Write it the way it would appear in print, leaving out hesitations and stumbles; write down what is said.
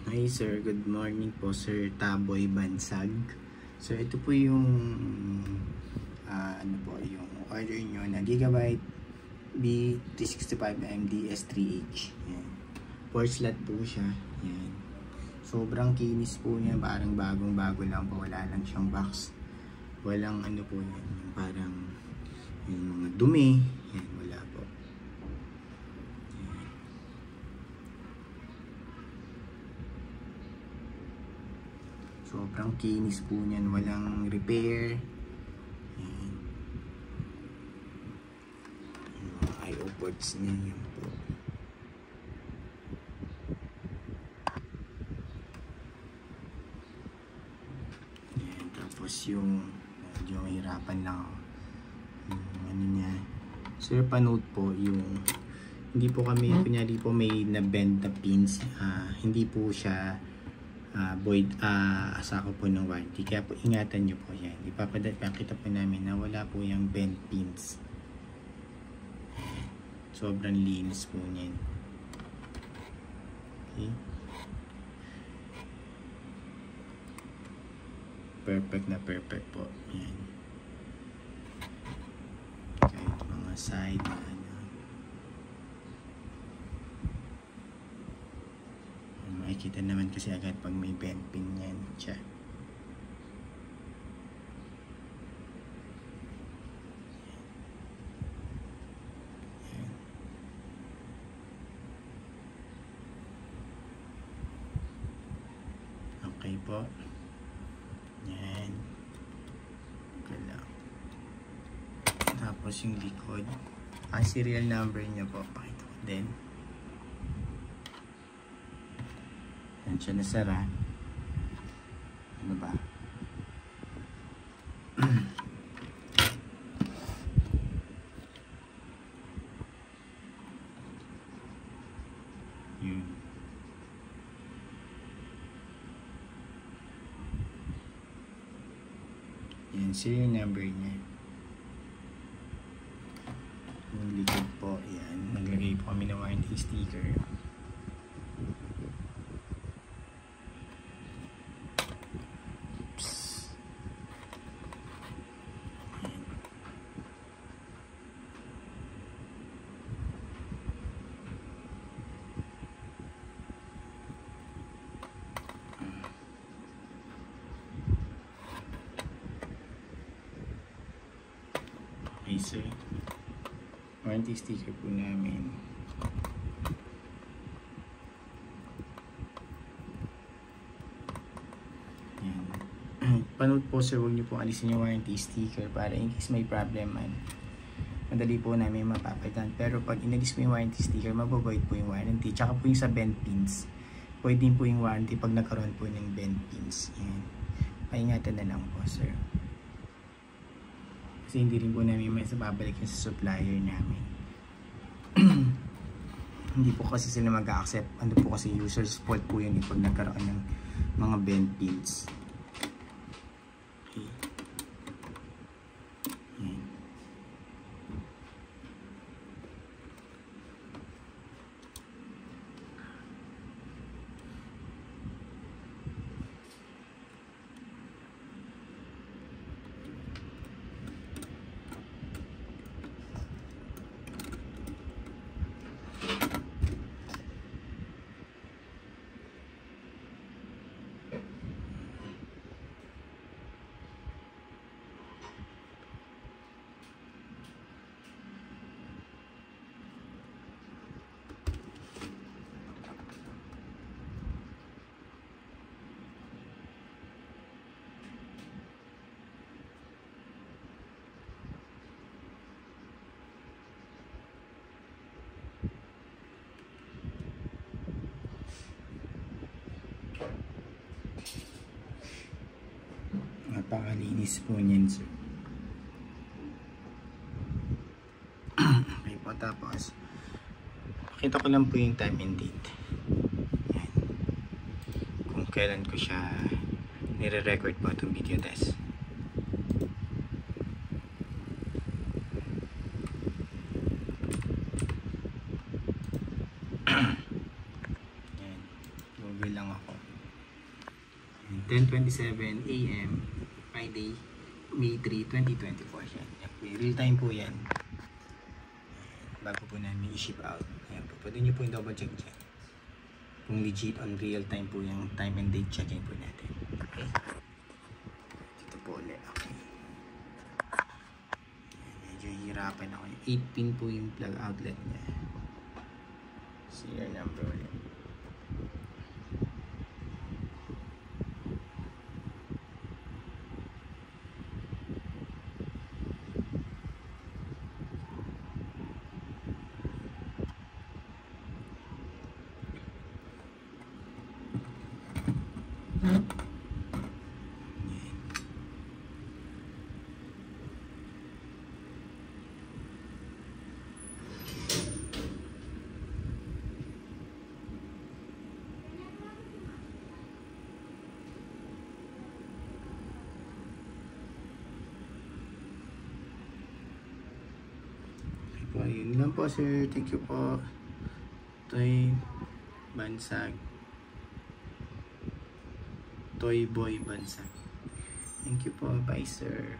Hi sir, good morning po sir Taboy Bansag. So ito po yung ano po yung order nyo na Gigabyte B365 AMD S3H. Yan. 4 slot po siya. Yan. Sobrang kinis po niya, parang bagong bago lang po, wala lang siyang box. Walang ano po yan, yung parang yung mga dumi. Yan, wala po. Sobrang kinis po niyan, walang repair. Ayan. Yung mga I/O ports niya, yun po. Ayan, tapos yung medyo mahirapan lang ako. Yung ano niya, sir, panood po yung hindi po kami, kunyari po may na-bend na pins, hindi po siya void asako po ng warranty, kaya po ingatan nyo po yan. Ipapakita po namin na wala po yung bent pins. Sobrang linis po niyan. Okay, perfect na perfect po yan. Kahit mga side na makikita naman kasi agad pag may bend pin yan siya. Yan. Okay po. Yan. Okay lang. Tapos yung likod, ang serial number niya po, pakita ko din. Yan siya nasara. Ano ba? Yun. Yan serial number niya. Yung likod po, yan. Naglagay po kami ng warranty sticker. Okay sir, warranty sticker po namin. Yan. Panood po sir, huwag niyo po alisin yung warranty sticker para in case may problem man, madali po namin mapapalitan. Pero pag inalis mo yung warranty sticker, mabovoid po yung warranty. Tsaka po yung sa bend pins, void din po yung warranty pag nagkaroon po ng bend pins. Yan. Paingatan na lang po sir. Kasi hindi rin po namin may babalik yun sa supplier namin. Hindi po kasi sila mag-accept. Ano po kasi user's fault po yun pag nagkaroon ng mga bend pins. Okay. Yan. Napakalinis po niyan sir. Okay po, tapos pakita ko lang po yung time and date. Yan. Kung kailan ko siya nire-record po itong video test. 10:27 AM, Friday, May 3, 2024 yan. Real time po yan. Bago po namin i-ship out. Ayan po. Pwede nyo po yung double check dyan. Kung legit on real time po yung time and date checking po natin. Okay. Dito po ulit. Okay. Medyo hirapan ako. 8 pin po yung plug outlet niya. Serial number ulit. Po, yun lang po sir. Thank you po. Toy Bansag. Toy Boy Bansag. Thank you po. Bye sir.